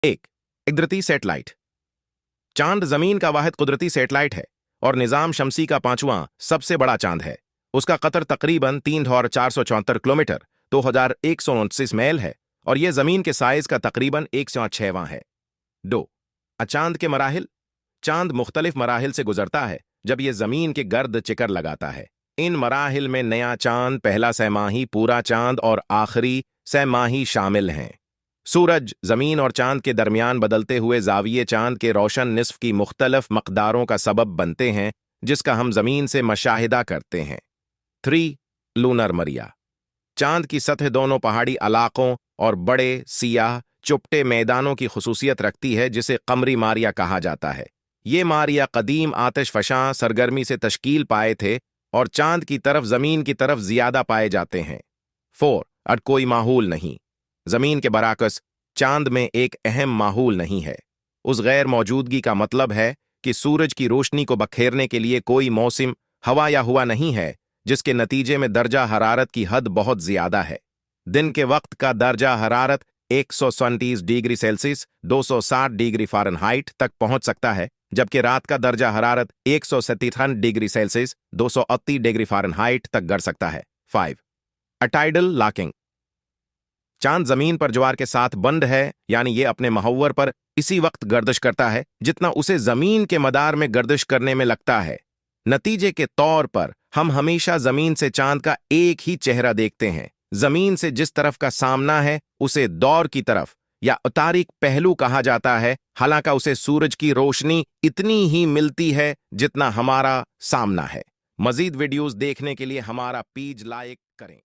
एक कुदरती सैटेलाइट। चांद जमीन का वाहिद कुदरती सैटेलाइट है और निजाम शमसी का 5वां सबसे बड़ा चांद है। उसका कतर तकरीबन 3,474 किलोमीटर 2,129 मील है और यह जमीन के साइज का तकरीबन 106वां है। दो चांद के मराहिल। चांद मुख्तलिफ मराहिल से गुजरता है जब यह जमीन के गर्द चक्कर लगाता है। इन मराहिल में नया चांद, पहला सहमाही, पूरा चांद और आखिरी सहमाही शामिल हैं। सूरज, जमीन और चांद के दरमियान बदलते हुए जाविये चांद के रोशन निस्फ की मुख्तलिफ मकदारों का सबब बनते हैं, जिसका हम जमीन से मशाहिदा करते हैं। 3 लूनर मरिया। चांद की सतह दोनों पहाड़ी इलाकों और बड़े सियाह चुपटे मैदानों की खुसूसियत रखती है, जिसे कमरी मारिया कहा जाता है। ये मारिया कदीम आतिश फशां सरगर्मी से तश्कील पाए थे और चांद की तरफ जमीन की तरफ ज्यादा पाए जाते हैं। 4 कोई माहौल नहीं। जमीन के बराकस चांद में एक अहम माहौल नहीं है। उस गैर मौजूदगी का मतलब है कि सूरज की रोशनी को बखेरने के लिए कोई मौसम, हवा या हुआ नहीं है, जिसके नतीजे में दर्जा हरारत की हद बहुत ज्यादा है। दिन के वक्त का दर्जा हरारत 137 डिग्री सेल्सियस 260 डिग्री फ़ारेनहाइट तक पहुंच सकता है, जबकि रात का दर्जा हरारत 137 डिग्री सेल्सियस 280 डिग्री फ़ारेनहाइट तक गिर सकता है। 5 टाइडल लॉकिंग। चांद जमीन पर ज्वार के साथ बंद है, यानी ये अपने महवर पर इसी वक्त गर्दिश करता है जितना उसे जमीन के मदार में गर्दिश करने में लगता है। नतीजे के तौर पर हम हमेशा जमीन से चांद का एक ही चेहरा देखते हैं। जमीन से जिस तरफ का सामना है उसे दौर की तरफ या उतारिक पहलू कहा जाता है, हालांकि उसे सूरज की रोशनी इतनी ही मिलती है जितना हमारा सामना है। मजीद वीडियोस देखने के लिए हमारा पेज लाइक करें।